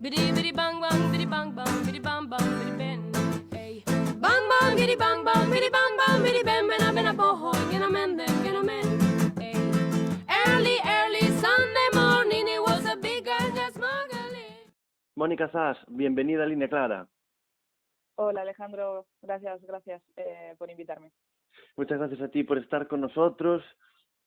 Bidi bidi bang bang bidi bang bang bidi bang bang bidi ben. Hey. Bang bang bidi bang bang bidi ben ben a boho gonna mend them gonna mend. Hey. Early Sunday morning it was a big and a smuggling. Mónica Zas, bienvenida a Línea Clara. Hola Alejandro, gracias por invitarme. Muchas gracias a ti por estar con nosotros.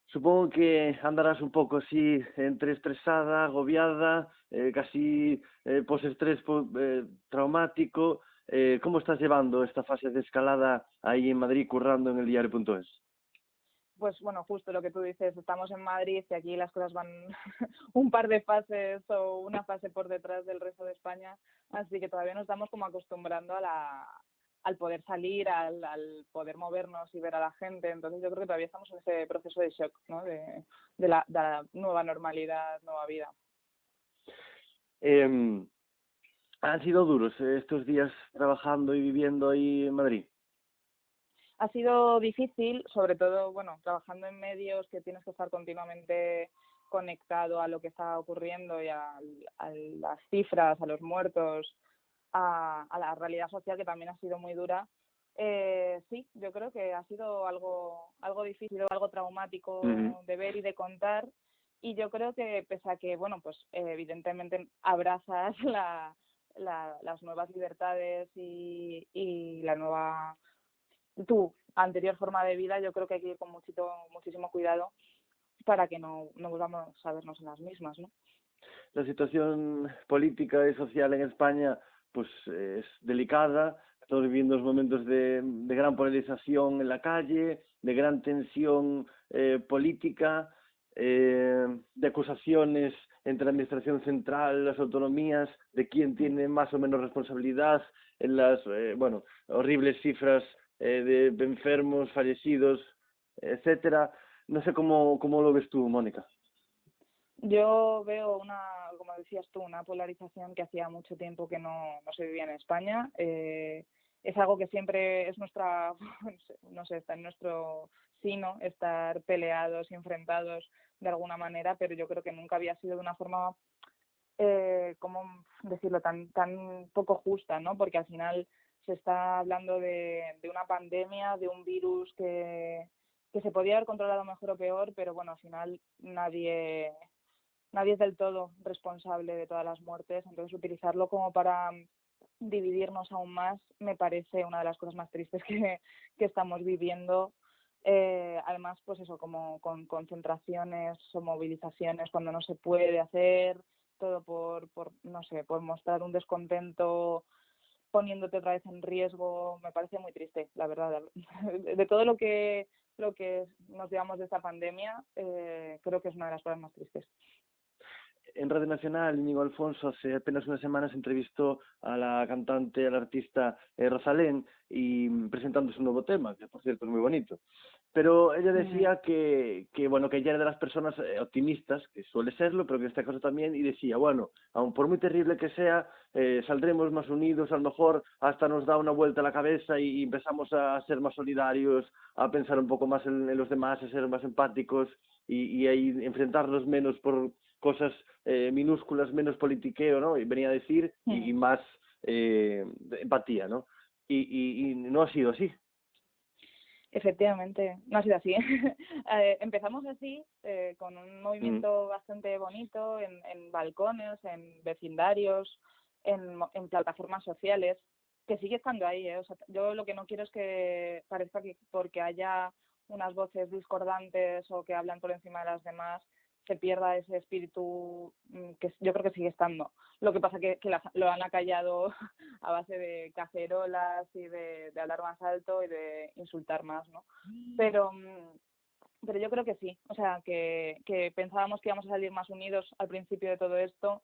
Supongo que andarás un poco así, entre estresada, agobiada, casi postestrés traumático. ¿Cómo estás llevando esta fase de escalada ahí en Madrid, currando en el diario.es? Pues bueno, justo lo que tú dices, estamos en Madrid y aquí las cosas van un par de fases o una fase por detrás del resto de España, así que todavía nos estamos como acostumbrando al poder salir, al poder movernos y ver a la gente. Entonces yo creo que todavía estamos en ese proceso de shock, ¿no? de la nueva normalidad, nueva vida. ¿Han sido duros estos días trabajando y viviendo ahí en Madrid? Ha sido difícil, sobre todo, bueno, trabajando en medios que tienes que estar continuamente conectado a lo que está ocurriendo y a las cifras, a los muertos, a la realidad social que también ha sido muy dura. Sí, yo creo que ha sido algo difícil, algo traumático de ver y de contar. Y yo creo que pese a que, bueno, pues evidentemente abrazas las nuevas libertades y la nueva tu anterior forma de vida, yo creo que hay que ir con muchísimo cuidado para que no volvamos a vernos en las mismas, ¿no? La situación política y social en España pues es delicada. Estamos viviendo momentos de gran polarización en la calle, de gran tensión política, de acusaciones entre la administración central, las autonomías, de quién tiene más o menos responsabilidad en las horribles cifras de enfermos, fallecidos, etcétera. No sé cómo lo ves tú, Mónica. Yo veo como decías tú, una polarización que hacía mucho tiempo que no se vivía en España. Es algo que siempre es nuestra, no sé, está en nuestro sino, estar peleados y enfrentados de alguna manera, pero yo creo que nunca había sido de una forma, ¿cómo decirlo?, tan poco justa, ¿no? Porque al final se está hablando de una pandemia, de un virus que se podía haber controlado mejor o peor, pero bueno, al final nadie es del todo responsable de todas las muertes, entonces utilizarlo como para dividirnos aún más me parece una de las cosas más tristes que estamos viviendo. Además, pues eso, como con concentraciones o movilizaciones cuando no se puede hacer, todo por no sé, por mostrar un descontento, poniéndote otra vez en riesgo, me parece muy triste, la verdad. De todo lo que nos llevamos de esta pandemia, creo que es una de las cosas más tristes. En Radio Nacional, Íñigo Alfonso hace apenas unas semanas entrevistó a la cantante, a la artista Rosalén, y presentando su nuevo tema, que por cierto es muy bonito. Pero ella decía que ella era de las personas optimistas, que suele serlo, pero que en este caso también, y decía, bueno, aun por muy terrible que sea, saldremos más unidos, a lo mejor hasta nos da una vuelta a la cabeza y empezamos a ser más solidarios, a pensar un poco más en los demás, a ser más empáticos y a enfrentarnos menos por cosas minúsculas, menos politiqueo, ¿no? Y venía a decir, y más empatía, ¿no? Y no ha sido así. Efectivamente, no ha sido así. Empezamos así, con un movimiento bastante bonito en balcones, en vecindarios, en plataformas sociales, que sigue estando ahí, ¿eh? O sea, yo lo que no quiero es que parezca que porque haya unas voces discordantes o que hablan por encima de las demás, se pierda ese espíritu que yo creo que sigue estando. Lo que pasa que lo han acallado a base de cacerolas y de hablar más alto y de insultar más, ¿no? Pero yo creo que sí, o sea, que pensábamos que íbamos a salir más unidos al principio de todo esto,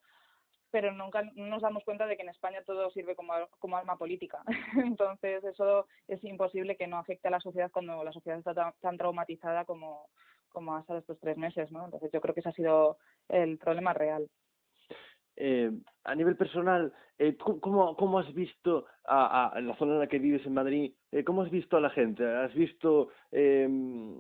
pero nunca nos damos cuenta de que en España todo sirve como arma política. Entonces eso es imposible que no afecte a la sociedad cuando la sociedad está tan traumatizada como ha estado estos 3 meses, ¿no? Entonces yo creo que ese ha sido el problema real. A nivel personal, ¿cómo has visto en la zona en la que vives en Madrid, cómo has visto a la gente? ¿Has visto,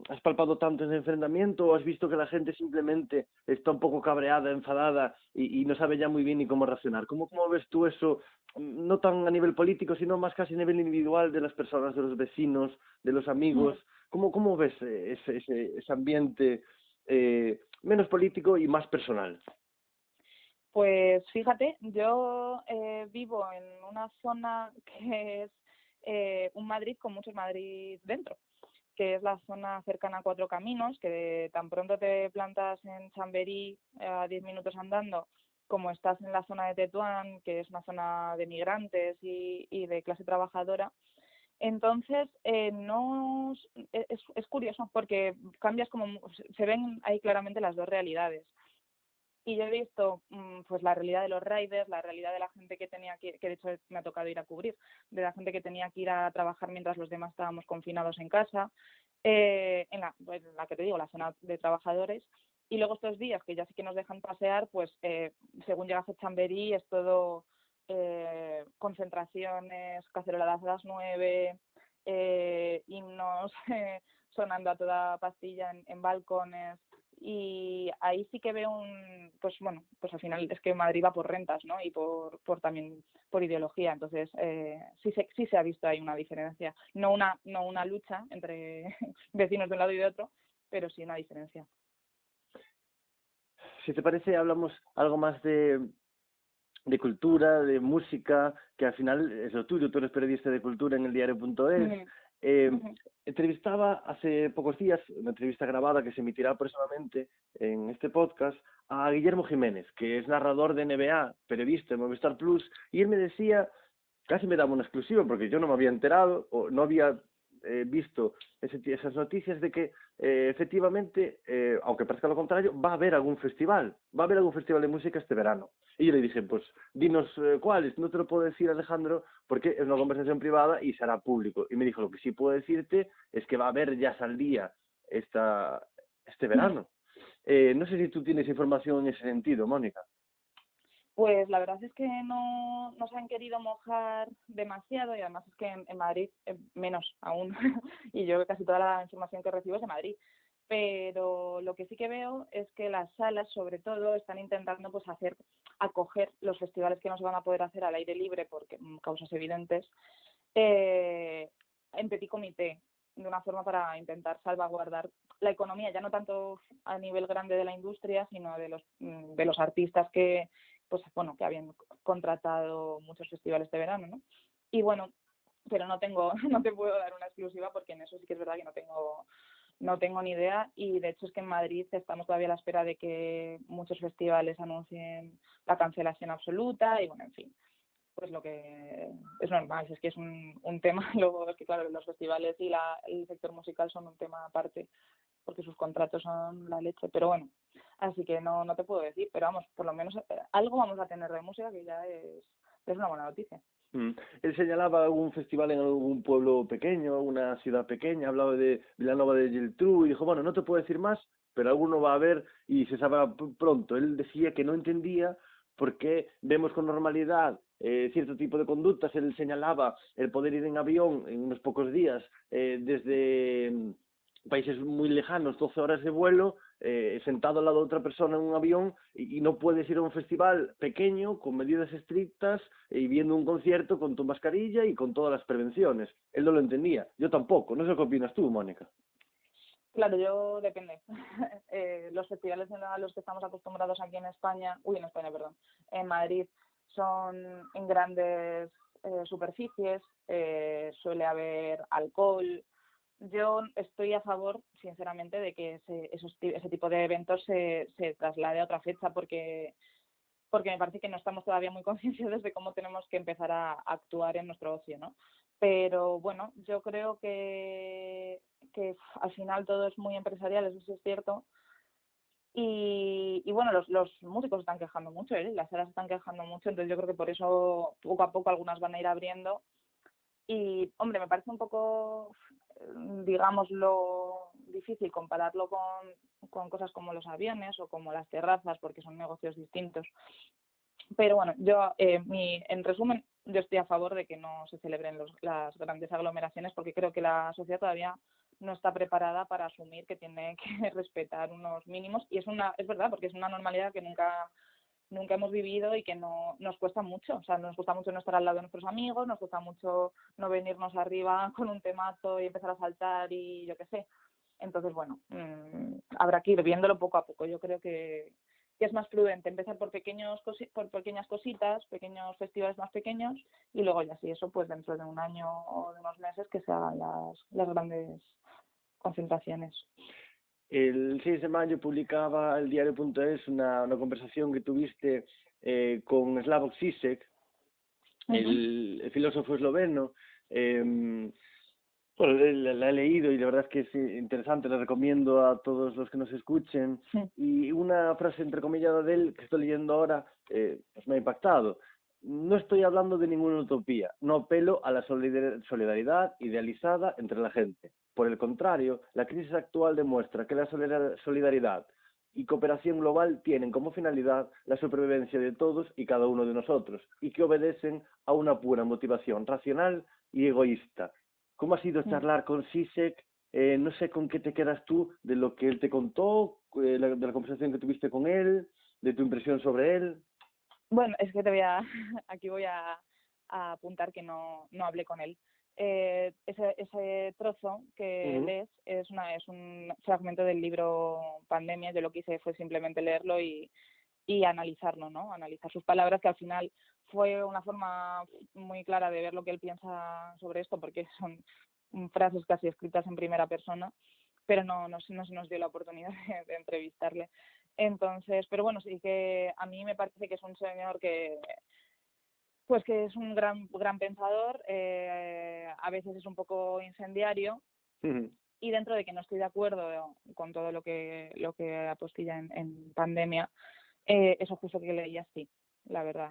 has palpado tanto ese enfrentamiento o has visto que la gente simplemente está un poco cabreada, enfadada y no sabe ya muy bien ni cómo reaccionar? ¿Cómo ves tú eso, no tan a nivel político, sino más casi a nivel individual de las personas, de los vecinos, de los amigos? ¿Cómo ves ese ambiente menos político y más personal? Pues fíjate, yo vivo en una zona que es un Madrid con muchos Madrid dentro, que es la zona cercana a Cuatro Caminos, que tan pronto te plantas en Chamberí a 10 minutos andando, como estás en la zona de Tetuán, que es una zona de migrantes y de clase trabajadora. Entonces, no es curioso porque cambias como se ven ahí claramente las dos realidades. Y yo he visto pues la realidad de los riders, la realidad de la gente que tenía que de hecho me ha tocado ir a cubrir, de la gente que tenía que ir a trabajar mientras los demás estábamos confinados en casa, pues, en la que te digo, la zona de trabajadores. Y luego estos días que ya sí que nos dejan pasear, pues según llegas a Chamberí es todo concentraciones, caceroladas a las 9, himnos sonando a toda pastilla en balcones. Y ahí sí que veo pues bueno, pues al final es que Madrid va por rentas, ¿no? Y por también por ideología. Entonces sí se ha visto ahí una diferencia, no una lucha entre vecinos de un lado y de otro, pero sí una diferencia. Si te parece, hablamos algo más de cultura, de música, que al final es lo tuyo, tú eres periodista de cultura en el diario.es. Entrevistaba hace pocos días, una entrevista grabada que se emitirá próximamente en este podcast, a Guillermo Jiménez, que es narrador de NBA, periodista de Movistar Plus, y él me decía, casi me daba una exclusiva, porque yo no me había enterado, o no había visto esas noticias de que efectivamente, aunque parezca lo contrario, va a haber algún festival de música este verano. Y yo le dije, pues dinos cuáles, no te lo puedo decir, Alejandro, porque es una conversación privada y será público. Y me dijo, lo que sí puedo decirte es que va a haber Jazz al Día este verano. No sé si tú tienes información en ese sentido, Mónica. Pues la verdad es que no se han querido mojar demasiado y además es que en Madrid menos aún y yo casi toda la información que recibo es de Madrid. Pero lo que sí que veo es que las salas sobre todo están intentando pues acoger los festivales que no se van a poder hacer al aire libre por causas evidentes en petit comité, de una forma para intentar salvaguardar la economía, ya no tanto a nivel grande de la industria, sino de los artistas que pues bueno, que habían contratado muchos festivales de verano, ¿no? Y bueno, pero no te puedo dar una exclusiva porque en eso sí que es verdad que no tengo ni idea y de hecho es que en Madrid estamos todavía a la espera de que muchos festivales anuncien la cancelación absoluta y bueno, en fin, pues lo que es normal, es que es un tema, luego es que claro, los festivales y el sector musical son un tema aparte porque sus contratos son la leche, pero bueno, así que no te puedo decir, pero vamos, por lo menos algo vamos a tener de música que ya es una buena noticia. Él señalaba algún festival en algún pueblo pequeño, una ciudad pequeña, hablaba de Vilanova de Geltrú y dijo, bueno, no te puedo decir más, pero alguno va a haber y se sabrá pronto. Él decía que no entendía por qué vemos con normalidad cierto tipo de conductas. Él señalaba el poder ir en avión en unos pocos días desde países muy lejanos, 12 horas de vuelo, sentado al lado de otra persona en un avión y no puedes ir a un festival pequeño con medidas estrictas y viendo un concierto con tu mascarilla y con todas las prevenciones. Él no lo entendía, yo tampoco. No sé qué opinas tú, Mónica. Claro, yo depende. Los festivales a los que estamos acostumbrados aquí en España, perdón, en Madrid, son en grandes superficies, suele haber alcohol. Yo estoy a favor, sinceramente, de que ese tipo de eventos se traslade a otra fecha porque me parece que no estamos todavía muy concienciados de cómo tenemos que empezar a actuar en nuestro ocio, ¿no? Pero bueno, yo creo que al final todo es muy empresarial, eso sí es cierto. Y bueno, los músicos están quejando mucho, las salas están quejando mucho, entonces yo creo que por eso poco a poco algunas van a ir abriendo. Y, hombre, me parece un poco, digámoslo, difícil compararlo con cosas como los aviones o como las terrazas, porque son negocios distintos. Pero bueno, en resumen, yo estoy a favor de que no se celebren las grandes aglomeraciones porque creo que la sociedad todavía no está preparada para asumir que tiene que respetar unos mínimos y es verdad, porque es una normalidad que nunca hemos vivido y que no nos cuesta mucho. O sea, nos cuesta mucho no estar al lado de nuestros amigos, nos cuesta mucho no venirnos arriba con un temazo y empezar a saltar y yo qué sé. Entonces, bueno, habrá que ir viéndolo poco a poco. Yo creo que es más prudente empezar por por pequeñas cositas, pequeños festivales más pequeños y luego ya si eso, pues dentro de un año o de unos meses que se hagan las grandes concentraciones. El 6 de mayo publicaba el diario.es una conversación que tuviste con Slavoj Žižek, el filósofo esloveno. Bueno, la he leído y la verdad es que es interesante, la recomiendo a todos los que nos escuchen. Sí. Y una frase entrecomillada de él que estoy leyendo ahora pues me ha impactado. No estoy hablando de ninguna utopía, no apelo a la solidaridad idealizada entre la gente. Por el contrario, la crisis actual demuestra que la solidaridad y cooperación global tienen como finalidad la supervivencia de todos y cada uno de nosotros y que obedecen a una pura motivación racional y egoísta. ¿Cómo ha sido charlar con Žižek? No sé con qué te quedas tú de lo que él te contó, de la conversación que tuviste con él, de tu impresión sobre él. Bueno, es que aquí voy a apuntar que no hablé con él. Ese trozo que lees es un fragmento del libro Pandemia. Yo lo que hice fue simplemente leerlo y analizarlo, ¿no? Analizar sus palabras, que al final fue una forma muy clara de ver lo que él piensa sobre esto, porque son frases casi escritas en primera persona, pero no se nos dio la oportunidad de entrevistarle. Entonces, pero bueno, sí que a mí me parece que es un señor que es un gran pensador, a veces es un poco incendiario, y dentro de que no estoy de acuerdo con todo lo que apostilla en Pandemia, eso justo que leía sí, la verdad.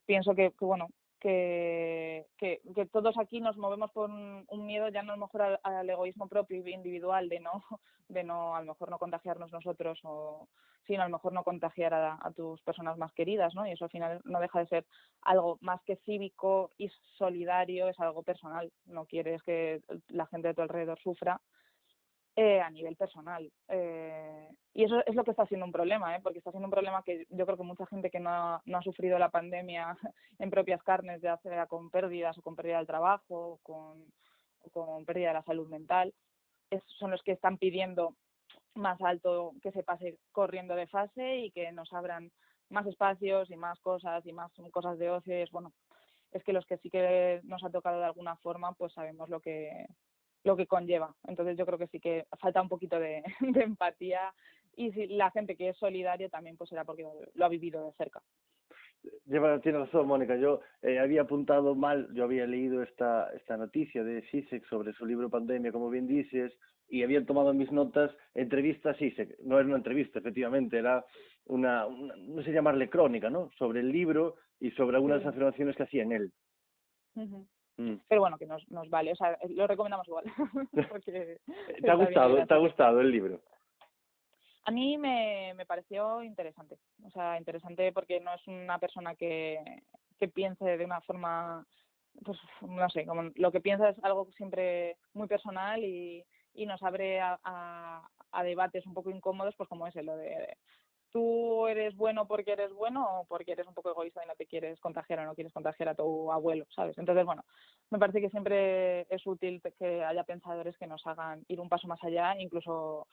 Pienso que todos aquí nos movemos por un miedo ya no a lo mejor al egoísmo propio y individual de no a lo mejor no contagiarnos nosotros, sino a lo mejor no contagiar a tus personas más queridas, ¿no? Y eso al final no deja de ser algo más que cívico y solidario, es algo personal. No quieres que la gente de tu alrededor sufra a nivel personal. Y eso es lo que está siendo un problema, porque está siendo un problema que yo creo que mucha gente que no ha sufrido la pandemia en propias carnes, ya sea con pérdidas o con pérdida del trabajo o con pérdida de la salud mental, son los que están pidiendo más alto que se pase corriendo de fase y que nos abran más espacios y más cosas de ocio. Y es que los que sí que nos ha tocado de alguna forma, pues sabemos lo que conlleva. Entonces yo creo que sí que falta un poquito de empatía, y si la gente que es solidaria también pues será porque lo ha vivido de cerca. Tiene razón, Mónica. Yo había apuntado mal, yo había leído esta noticia de Žižek sobre su libro Pandemia, como bien dices, y había tomado en mis notas entrevista a Žižek. No era una entrevista, efectivamente, era una no sé llamarle crónica, ¿no? Sobre el libro y sobre algunas afirmaciones que hacía en él. Pero bueno, que nos vale, o sea, lo recomendamos igual. Porque ¿Te ha gustado el libro? A mí me pareció interesante, o sea, interesante porque no es una persona que piense de una forma, pues no sé, como lo que piensa es algo siempre muy personal y nos abre a debates un poco incómodos, pues como ese, lo de tú eres bueno porque eres bueno o porque eres un poco egoísta y no te quieres contagiar o no quieres contagiar a tu abuelo, ¿sabes? Entonces, bueno, me parece que siempre es útil que haya pensadores que nos hagan ir un paso más allá, incluso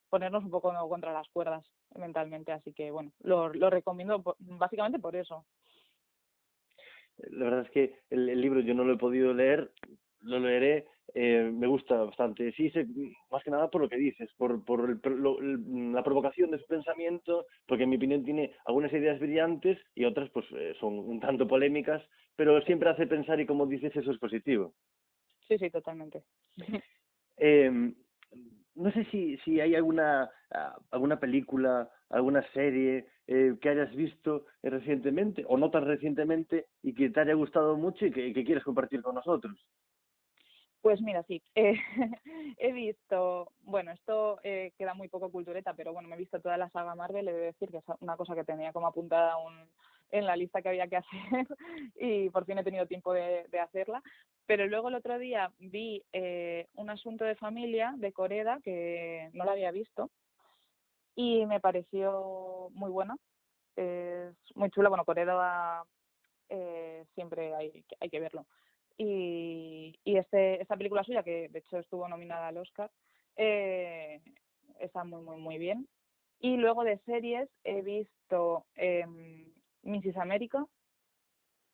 ponernos un poco contra las cuerdas mentalmente. Así que, bueno, lo recomiendo básicamente por eso. La verdad es que el libro yo no lo he podido leer, lo leeré. Me gusta bastante. Sí, más que nada por lo que dices, por la provocación de su pensamiento, porque en mi opinión tiene algunas ideas brillantes y otras pues son un tanto polémicas, pero siempre hace pensar y como dices eso es positivo. Sí, totalmente. No sé si hay alguna película, alguna serie que hayas visto recientemente o no tan recientemente y que te haya gustado mucho y que quieres compartir con nosotros. Pues mira, sí, he visto, bueno, esto queda muy poco cultureta, pero bueno, me he visto toda la saga Marvel, he de decir que es una cosa que tenía como apuntada en la lista que había que hacer y por fin he tenido tiempo de hacerla. Pero luego el otro día vi Un asunto de familia de Coreda, que no la había visto, y me pareció muy buena, es muy chula. Bueno, Coreda siempre hay que verlo. Y esta película suya, que de hecho estuvo nominada al Oscar, eh, está muy, muy, muy bien. Y luego de series he visto Mrs. America,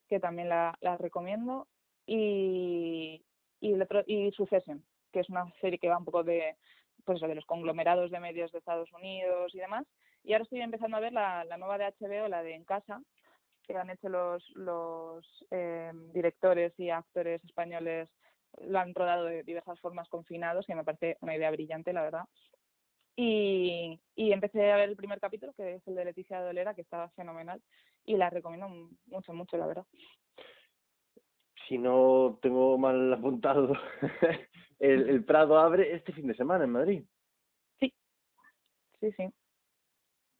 que también la recomiendo, y, y Succession, que es una serie que va un poco de, pues eso, de los conglomerados de medios de Estados Unidos y demás. Y ahora estoy empezando a ver la nueva de HBO, la de En Casa, que han hecho los directores y actores españoles, lo han rodado de diversas formas confinados, que me parece una idea brillante, la verdad. Y empecé a ver el primer capítulo, que es el de Leticia Dolera, que estaba fenomenal, y la recomiendo mucho, mucho, la verdad. Si no tengo mal apuntado, el Prado abre este fin de semana en Madrid. Sí, sí, sí.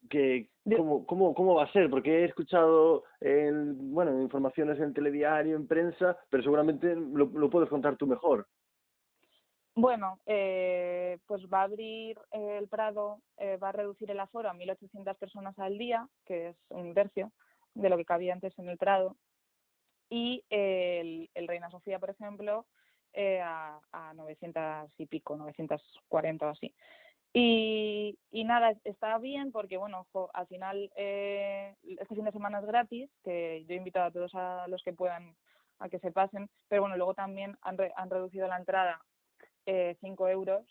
Que, Yo- ¿cómo va a ser? Porque he escuchado bueno, informaciones en telediario, en prensa, pero seguramente lo puedes contar tú mejor. Bueno, pues va a abrir el Prado, va a reducir el aforo a 1.800 personas al día, que es un tercio de lo que cabía antes en el Prado, y el Reina Sofía, por ejemplo, a 900 y pico, 940 o así. Y nada, está bien porque, bueno, al final este fin de semana es gratis, que yo he invitado a todos a los que puedan a que se pasen, pero bueno, luego también han reducido la entrada 5 euros,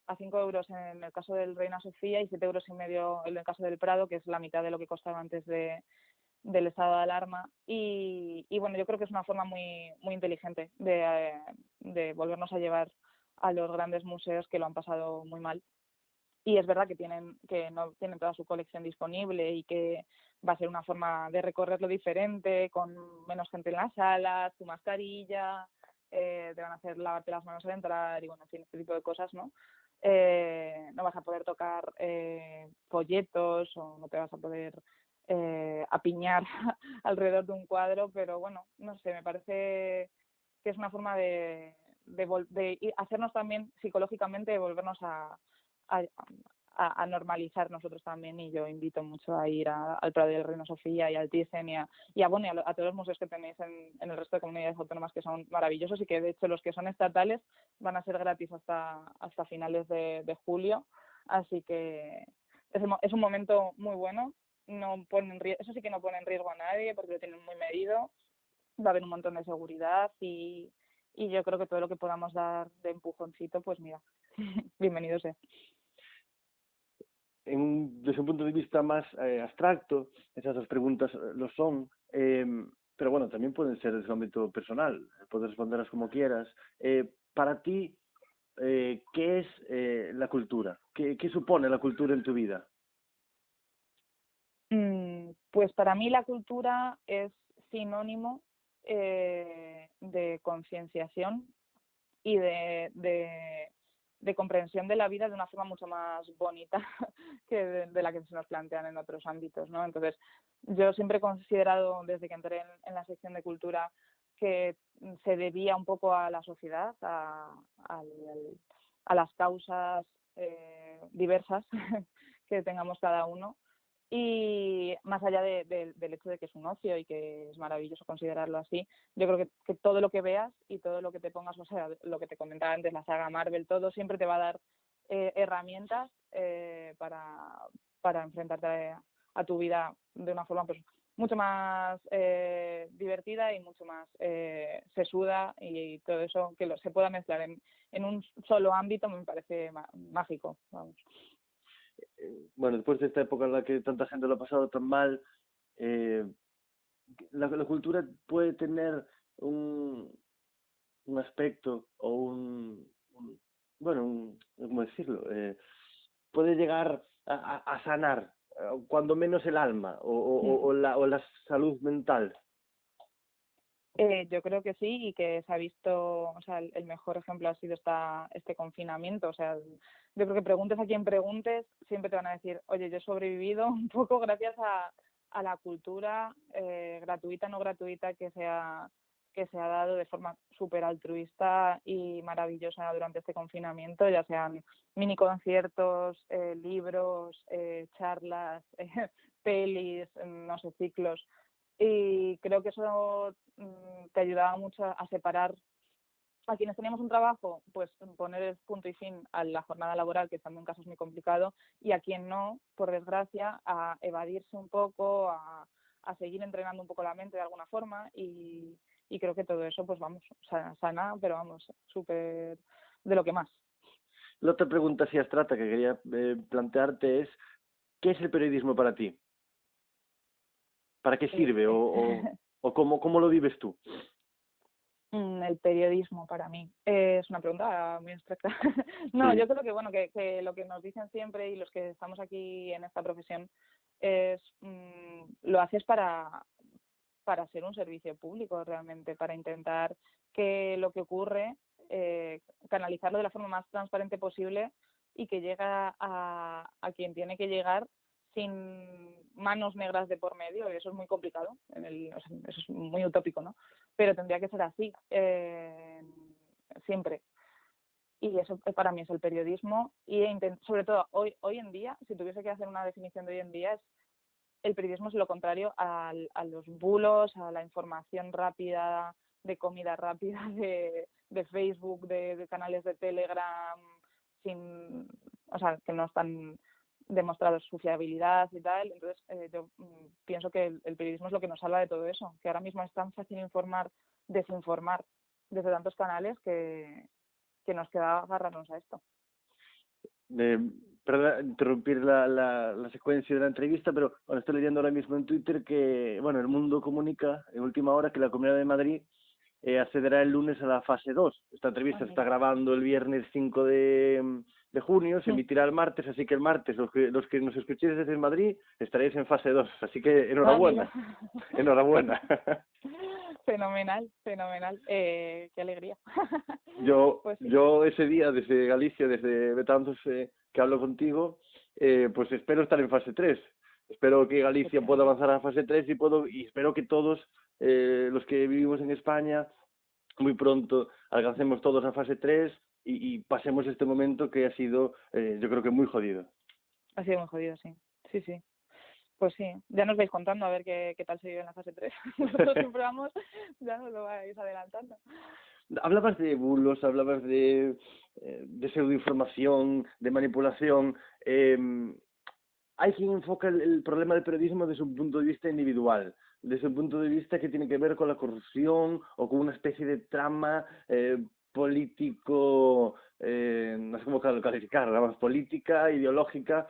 a 5 euros en el caso del Reina Sofía y 7,5 € en el caso del Prado, que es la mitad de lo que costaba antes del estado de alarma. Y bueno, yo creo que es una forma muy, muy inteligente de volvernos a llevar a los grandes museos que lo han pasado muy mal. Y es verdad que no tienen toda su colección disponible y que va a ser una forma de recorrerlo diferente, con menos gente en las salas, tu mascarilla, te van a hacer lavarte las manos al entrar y bueno, en fin, este tipo de cosas, ¿no? No vas a poder tocar folletos o no te vas a poder apiñar alrededor de un cuadro, pero bueno, no sé, me parece que es una forma de hacernos también psicológicamente volvernos a, a normalizar nosotros también, y yo invito mucho a ir al Prado del Reino Sofía y al Thyssen bueno, a todos los museos que tenéis en el resto de comunidades autónomas, que son maravillosos y que de hecho los que son estatales van a ser gratis hasta finales de julio, así que es un momento muy bueno. No ponen, eso sí que no pone en riesgo a nadie porque lo tienen muy medido, va a haber un montón de seguridad y yo creo que todo lo que podamos dar de empujoncito, pues mira, bienvenido sea. Desde un punto de vista más abstracto, esas dos preguntas lo son, pero bueno, también pueden ser desde el ámbito personal, puedes responderlas como quieras. Para ti, ¿qué es la cultura? ¿Qué supone la cultura en tu vida? Pues para mí la cultura es sinónimo de concienciación y de comprensión de la vida de una forma mucho más bonita que de la que se nos plantean en otros ámbitos, ¿no? Entonces, yo siempre he considerado, desde que entré en la sección de cultura, que se debía un poco a la sociedad, a las causas diversas que tengamos cada uno, y más allá del hecho de que es un ocio y que es maravilloso considerarlo así, yo creo que todo lo que veas y todo lo que te pongas, o sea, lo que te comentaba antes, la saga Marvel, todo siempre te va a dar herramientas para enfrentarte a tu vida de una forma pues mucho más divertida y mucho más sesuda, y todo eso que se pueda mezclar en un solo ámbito me parece mágico, vamos. Bueno, después de esta época en la que tanta gente lo ha pasado tan mal, eh, la cultura puede tener un, un aspecto o bueno, ¿cómo decirlo? Puede llegar a sanar, cuando menos el alma o la salud mental. Yo creo que sí, y que se ha visto, o sea, el mejor ejemplo ha sido este confinamiento. O sea, yo creo que preguntes a quien preguntes, siempre te van a decir, oye, yo he sobrevivido un poco gracias a la cultura gratuita, no gratuita, que se ha dado de forma súper altruista y maravillosa durante este confinamiento, ya sean mini conciertos, libros, charlas, pelis, no sé, ciclos. Y creo que eso te ayudaba mucho a separar a quienes teníamos un trabajo, pues poner el punto y fin a la jornada laboral, que estando en casa es muy complicado, y a quien no, por desgracia, a evadirse un poco, a seguir entrenando un poco la mente de alguna forma, y creo que todo eso, pues vamos, sana, pero vamos, súper de lo que más. La otra pregunta así abstracta que quería plantearte es, ¿qué es el periodismo para ti? ¿Para qué sirve o cómo lo vives tú? El periodismo para mí es una pregunta muy abstracta. No, Sí. yo creo que bueno que lo que nos dicen siempre y los que estamos aquí en esta profesión es lo haces para ser un servicio público realmente, para intentar que lo que ocurre canalizarlo de la forma más transparente posible y que llegue a quien tiene que llegar sin manos negras de por medio. Eso es muy complicado, o sea, eso es muy utópico, ¿no? Pero tendría que ser así siempre. Y eso para mí es el periodismo, y sobre todo hoy en día, si tuviese que hacer una definición de hoy en día, el periodismo es lo contrario a los bulos, a la información rápida, de comida rápida, de Facebook, de canales de Telegram, o sea, que no están demostrados su fiabilidad y tal. Entonces, yo pienso que el periodismo es lo que nos habla de todo eso, que ahora mismo es tan fácil desinformar desde tantos canales que nos queda agarrarnos a esto. Perdón, interrumpir la secuencia de la entrevista, pero bueno, estoy leyendo ahora mismo en Twitter que, bueno, El Mundo comunica en última hora que la Comunidad de Madrid accederá el lunes a la fase 2. Esta entrevista se está grabando el viernes 5 de junio, se emitirá el martes, así que el martes los que nos escuchéis desde Madrid estaréis en fase 2, así que enhorabuena. Enhorabuena. Fenomenal. Qué alegría. Pues sí. Yo ese día desde Galicia, desde Betanzos, que hablo contigo, pues espero estar en fase 3. Espero que Galicia pueda avanzar a fase 3 y espero que todos los que vivimos en España muy pronto alcancemos todos a fase 3 y pasemos este momento que ha sido, yo creo que muy jodido. Ha sido muy jodido, sí. Sí. Pues sí, ya nos vais contando a ver qué tal se vive en la fase 3. Nosotros siempre vamos, ya nos lo vais adelantando. Hablabas de bulos, hablabas de pseudoinformación, de manipulación. Hay quien enfoca el problema del periodismo desde un punto de vista individual, desde un punto de vista que tiene que ver con la corrupción o con una especie de trama político, no sé cómo calificarla, más política, ideológica.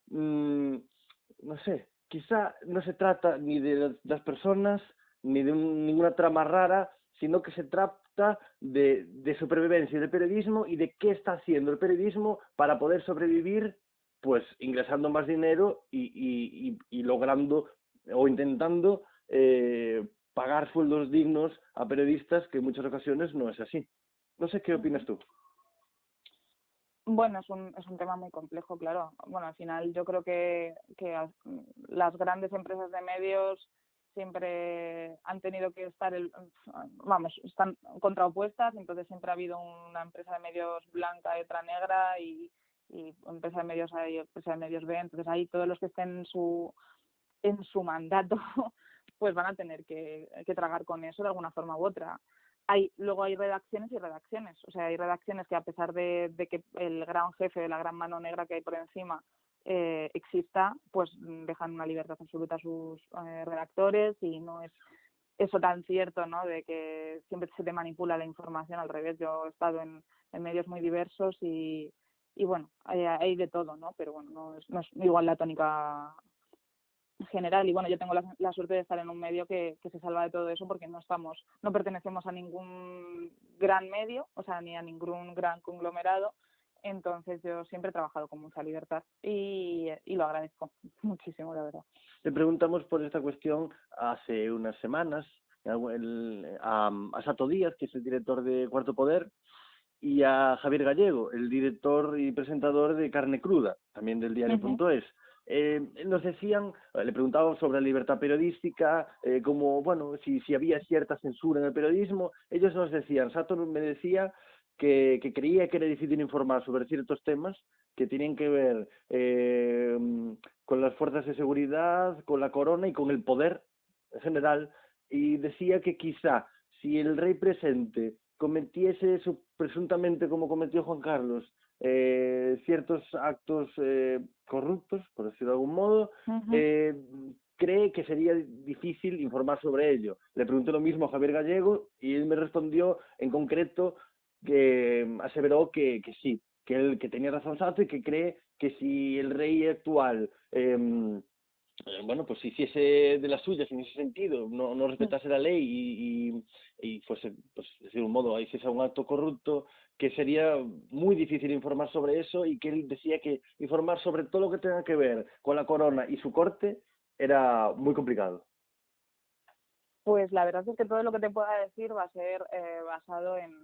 No sé, quizá no se trata ni de las personas ni de ninguna trama rara, sino que se trata de supervivencia del periodismo y de qué está haciendo el periodismo para poder sobrevivir, pues ingresando más dinero y logrando o intentando pagar sueldos dignos a periodistas, que en muchas ocasiones no es así. No sé qué opinas tú. Bueno, es un tema muy complejo, claro. Bueno, al final yo creo que las grandes empresas de medios siempre han tenido que estar, están contraopuestas, entonces siempre ha habido una empresa de medios blanca y otra negra, y empresa de medios A y empresa de medios B, entonces ahí todos los que estén en su mandato pues van a tener que tragar con eso de alguna forma u otra. Luego hay redacciones y redacciones, o sea, hay redacciones que a pesar de que el gran jefe, la gran mano negra que hay por encima exista, pues dejan una libertad absoluta a sus redactores, y no es eso tan cierto, ¿no?, de que siempre se te manipula la información. Al revés, yo he estado en medios muy diversos y bueno, hay de todo, ¿no? Pero bueno, no es igual la tónica general. Y bueno, yo tengo la suerte de estar en un medio que se salva de todo eso, porque no pertenecemos a ningún gran medio, o sea, ni a ningún gran conglomerado. Entonces yo siempre he trabajado con mucha libertad y lo agradezco muchísimo, la verdad. Le preguntamos por esta cuestión hace unas semanas, a Sato Díaz, que es el director de Cuarto Poder, y a Javier Gallego, el director y presentador de Carne Cruda, también del diario.es. Nos decían, le preguntaban sobre la libertad periodística, como, bueno, si había cierta censura en el periodismo. Ellos nos decían, Sato me decía que creía que era difícil informar sobre ciertos temas que tienen que ver con las fuerzas de seguridad, con la corona y con el poder en general, y decía que quizá si el rey presente cometiese eso presuntamente como cometió Juan Carlos, ciertos actos corruptos, por decirlo de algún modo, cree que sería difícil informar sobre ello. Le pregunté lo mismo a Javier Gallego y él me respondió en concreto que aseveró que sí, que él que tenía razón Sato y que cree que si el rey actual bueno, pues si hiciese de las suyas en ese sentido, no respetase la ley y fuese, pues de un modo, hiciese un acto corrupto, que sería muy difícil informar sobre eso, y que él decía que informar sobre todo lo que tenga que ver con la corona y su corte era muy complicado. Pues la verdad es que todo lo que te pueda decir va a ser basado en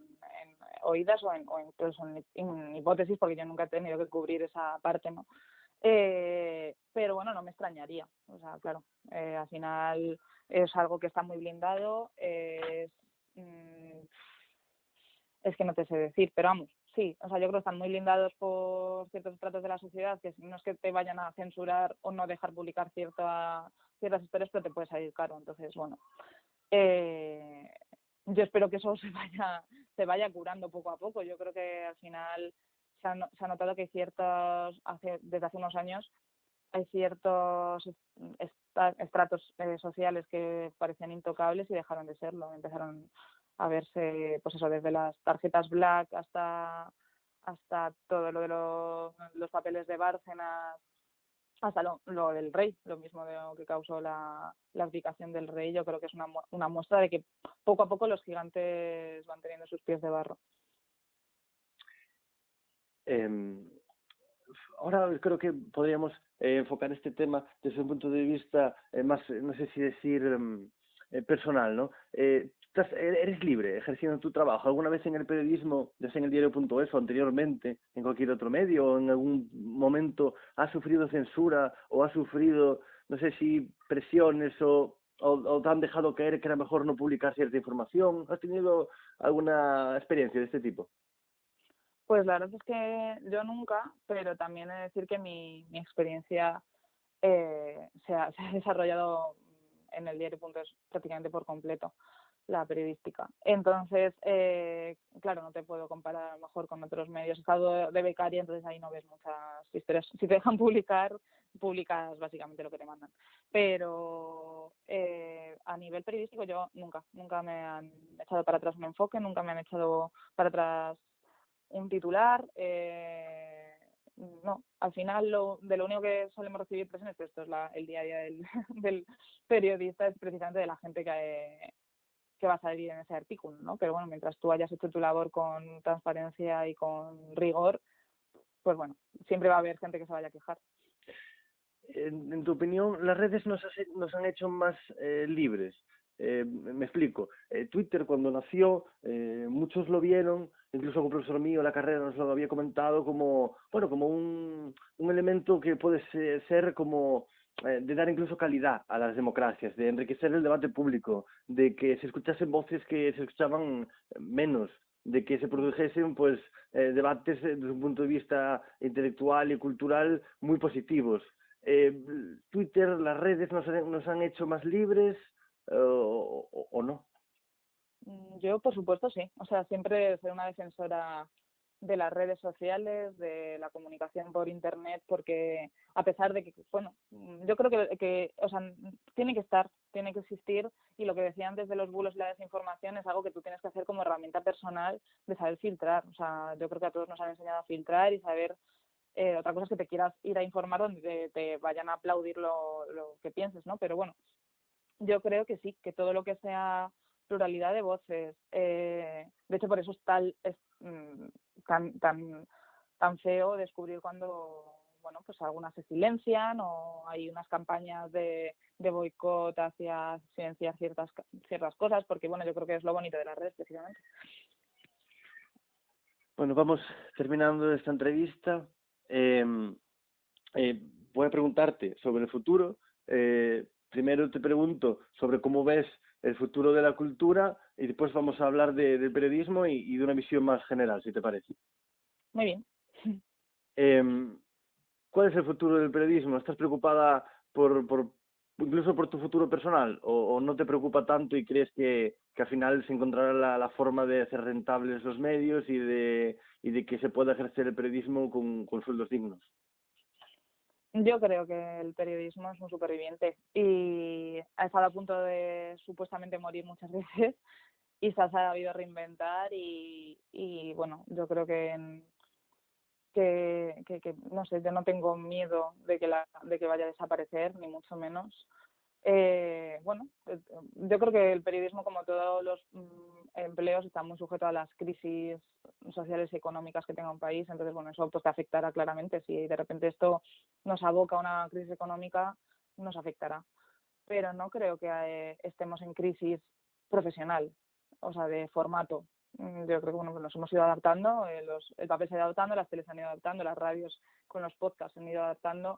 oídas o incluso en hipótesis, porque yo nunca he tenido que cubrir esa parte, ¿no? Pero bueno, no me extrañaría. O sea, claro, al final es algo que está muy blindado. Es que no te sé decir, pero vamos, sí. O sea, yo creo que están muy blindados por ciertos estratos de la sociedad, que no es que te vayan a censurar o no dejar publicar ciertas historias, pero te puede salir caro. Entonces, bueno, yo espero que eso se vaya curando poco a poco. Yo creo que al final se ha notado que desde hace unos años hay ciertos estratos sociales que parecían intocables y dejaron de serlo. Empezaron a verse, pues eso, desde las tarjetas Black hasta todo lo de los papeles de Bárcenas, hasta lo del rey, lo mismo de lo que causó la abdicación del rey. Yo creo que es una muestra de que poco a poco los gigantes van teniendo sus pies de barro. Ahora creo que podríamos enfocar este tema desde un punto de vista más, no sé si decir, personal, ¿no? Eres libre ejerciendo tu trabajo. ¿Alguna vez en el periodismo, ya sea en el diario.es o anteriormente, en cualquier otro medio, o en algún momento has sufrido censura o has sufrido, no sé si presiones o te han dejado caer que era mejor no publicar cierta información? ¿Has tenido alguna experiencia de este tipo? Pues la verdad es que yo nunca, pero también he de decir que mi experiencia se ha desarrollado en el diario.es prácticamente por completo, la periodística. Entonces, claro, no te puedo comparar a lo mejor con otros medios. He estado de becaria, entonces ahí no ves muchas historias. Si te dejan publicar, publicas básicamente lo que te mandan. Pero a nivel periodístico yo nunca me han echado para atrás un enfoque, nunca me han echado para atrás un titular. No, al final de lo único que solemos recibir presiones, pues esto es el día a día del periodista, es precisamente de la gente que va a salir en ese artículo, ¿no? Pero bueno, mientras tú hayas hecho tu labor con transparencia y con rigor, pues bueno, siempre va a haber gente que se vaya a quejar. En tu opinión, las redes nos han hecho más libres. Me explico. Twitter, cuando nació, muchos lo vieron, incluso un profesor mío en la carrera nos lo había comentado como, bueno, como un elemento que puede ser como de dar incluso calidad a las democracias, de enriquecer el debate público, de que se escuchasen voces que se escuchaban menos, de que se produjesen pues debates desde un punto de vista intelectual y cultural muy positivos. Twitter, las redes nos han hecho más libres o no. Yo, por supuesto, sí. O sea, siempre soy una defensora de las redes sociales, de la comunicación por Internet, porque a pesar de que, bueno, yo creo que o sea, tiene que existir, y lo que decía antes de los bulos y la desinformación es algo que tú tienes que hacer como herramienta personal de saber filtrar. O sea, yo creo que a todos nos han enseñado a filtrar y saber. Otra cosa es que te quieras ir a informar donde te vayan a aplaudir lo que pienses, ¿no? Pero bueno, yo creo que sí, que todo lo que sea pluralidad de voces, de hecho por eso es tan feo descubrir cuando bueno, pues algunas se silencian o hay unas campañas de boicot hacia silenciar ciertas cosas, porque bueno, yo creo que es lo bonito de las redes precisamente. Bueno, vamos terminando esta entrevista. Voy a preguntarte sobre el futuro. Primero te pregunto sobre cómo ves el futuro de la cultura y después vamos a hablar del periodismo y de una visión más general, si te parece. Muy bien. ¿Cuál es el futuro del periodismo? ¿Estás preocupada incluso por tu futuro personal o no te preocupa tanto y crees que al final se encontrará la forma de hacer rentables los medios y de que se pueda ejercer el periodismo con sueldos dignos? Yo creo que el periodismo es un superviviente y ha estado a punto de supuestamente morir muchas veces y se ha sabido reinventar y bueno, yo creo que no sé, yo no tengo miedo de que vaya a desaparecer, ni mucho menos. Bueno, yo creo que el periodismo, como todos los empleos, está muy sujeto a las crisis sociales y económicas que tenga un país. Entonces, bueno, eso pues te afectará claramente. Si de repente esto nos aboca a una crisis económica, nos afectará. Pero no creo que estemos en crisis profesional, o sea, de formato. Yo creo que bueno, pues nos hemos ido adaptando, el papel se ha ido adaptando, las teles se han ido adaptando, las radios con los podcasts se han ido adaptando.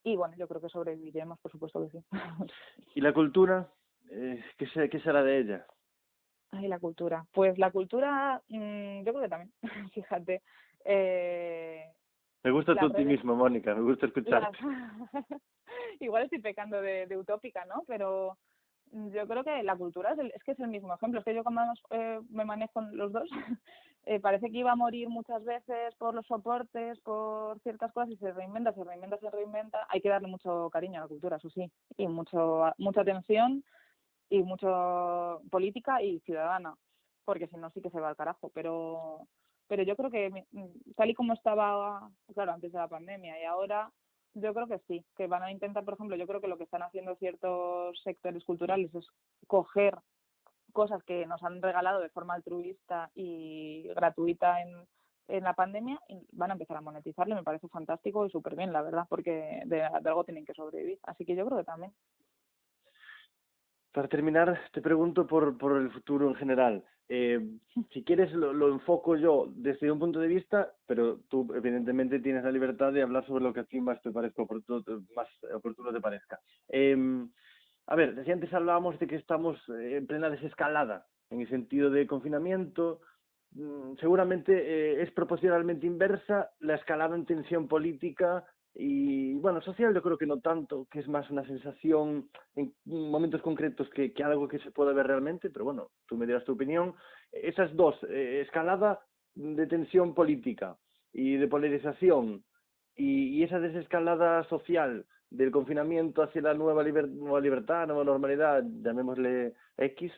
Y bueno, yo creo que sobreviviremos, por supuesto que sí. ¿Y la cultura? ¿Qué será de ella? Ay, la cultura. Pues la cultura, yo creo que también, fíjate. Me gusta tu Las redes, optimismo, Mónica, me gusta escucharte. igual estoy pecando de utópica, ¿no? Pero yo creo que la cultura es que es el mismo ejemplo. Es que yo cuando me manejo con los dos, parece que iba a morir muchas veces por los soportes, por ciertas cosas, y se reinventa, se reinventa, se reinventa. Hay que darle mucho cariño a la cultura, eso sí, y mucha atención y mucho política y ciudadana, porque si no sí que se va al carajo. Pero yo creo que tal y como estaba, claro, antes de la pandemia y ahora, yo creo que sí, que van a intentar, por ejemplo, yo creo que lo que están haciendo ciertos sectores culturales es coger cosas que nos han regalado de forma altruista y gratuita en la pandemia y van a empezar a monetizarlo. Me parece fantástico y súper bien, la verdad, porque de algo tienen que sobrevivir. Así que yo creo que también. Para terminar, te pregunto por el futuro en general. Si quieres, lo enfoco yo desde un punto de vista, pero tú evidentemente tienes la libertad de hablar sobre lo que a ti más te parezca más oportuno te parezca. A ver, decía antes hablábamos de que estamos en plena desescalada, en el sentido de confinamiento. Seguramente es proporcionalmente inversa la escalada en tensión política y, bueno, social yo creo que no tanto, que es más una sensación en momentos concretos que algo que se pueda ver realmente, pero bueno, tú me dirás tu opinión. Esas dos, escalada de tensión política y de polarización y esa desescalada social del confinamiento hacia la nueva libertad, nueva normalidad, llamémosle X,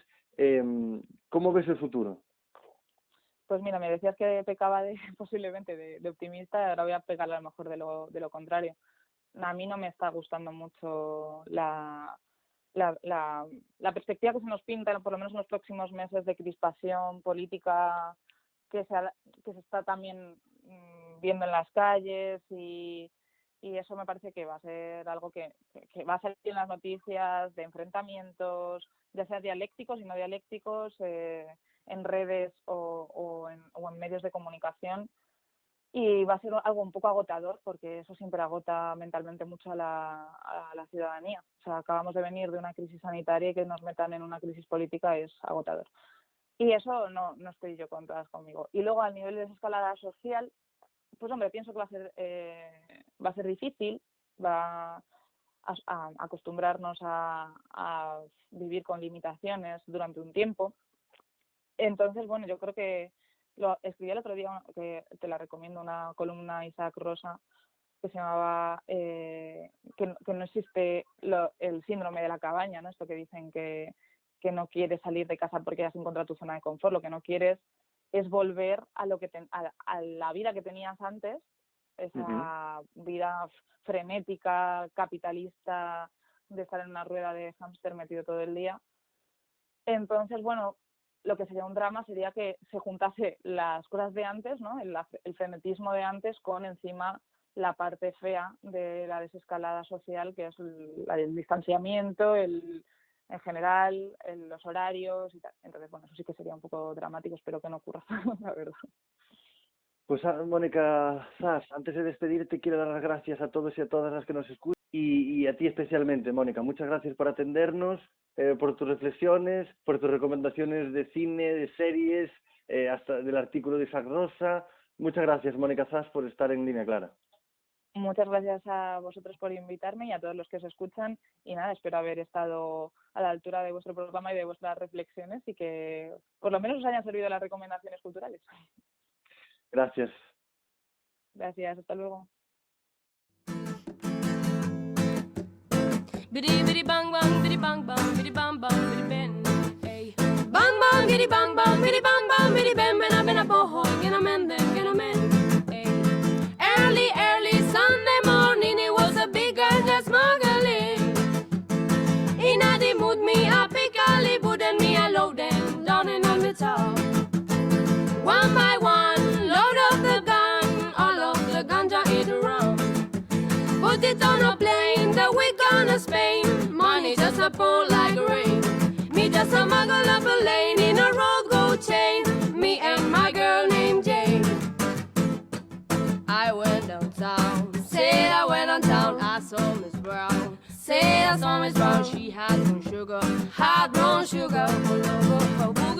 ¿cómo ves el futuro? Pues mira, me decías que pecaba posiblemente de optimista, ahora voy a pegarle a lo mejor de lo contrario. A mí no me está gustando mucho la perspectiva que se nos pinta, por lo menos en los próximos meses, de crispación política que se está también viendo en las calles y eso me parece que va a ser algo que va a salir en las noticias, de enfrentamientos, ya sea dialécticos y no dialécticos, en redes o en medios de comunicación. Y va a ser algo un poco agotador, porque eso siempre agota mentalmente mucho a la ciudadanía. O sea, acabamos de venir de una crisis sanitaria y que nos metan en una crisis política es agotador. Y eso no estoy yo conmigo. Y luego, al nivel de desescalada social, pues hombre, pienso que va a ser difícil, va a acostumbrarnos a vivir con limitaciones durante un tiempo. Entonces, bueno, yo creo que lo escribí el otro día, que te la recomiendo, una columna de Isaac Rosa, que se llamaba que no existe el síndrome de la cabaña, ¿no? Esto que dicen que no quieres salir de casa porque has encontrado tu zona de confort, lo que no quieres es volver a a la vida que tenías antes, esa vida frenética, capitalista, de estar en una rueda de hámster metido todo el día. Entonces, bueno, lo que sería un drama sería que se juntase las cosas de antes, ¿no? El frenetismo de antes con encima la parte fea de la desescalada social, que es el distanciamiento, en general, los horarios y tal. Entonces, bueno, eso sí que sería un poco dramático, espero que no ocurra, la verdad. Pues Mónica Zas, antes de despedirte quiero dar las gracias a todos y a todas las que nos escuchan y a ti especialmente, Mónica. Muchas gracias por atendernos, por tus reflexiones, por tus recomendaciones de cine, de series, hasta del artículo de Isaac Rosa. Muchas gracias, Mónica Zas, por estar en Línea Clara. Muchas gracias a vosotros por invitarme y a todos los que os escuchan. Y nada, espero haber estado a la altura de vuestro programa y de vuestras reflexiones y que por lo menos os hayan servido las recomendaciones culturales. Gracias. Gracias, hasta luego. Biddy biddy bang bang, biddy bang bang, biddy bang bang, biddy ben. Hey. Bang bang, biddy bang bang, biddy bang bang, biddy ben. Ben a boho, get a men, get a men. Hey. Early, early Sunday morning, it was a big girl just smuggling. In a the mood, me a pick a lip, and me a load them down in on the top. One by one, load up the gun, all of the ganja in the round. Put it on a plane, the week gonna Spain. Money just a pour like rain. Me just a muggle up a lane in a road gold chain. Me and my girl named Jane. I went downtown, say I went downtown. I saw Miss Brown, say I saw Miss Brown. She had some sugar, hot brown sugar all over her booty.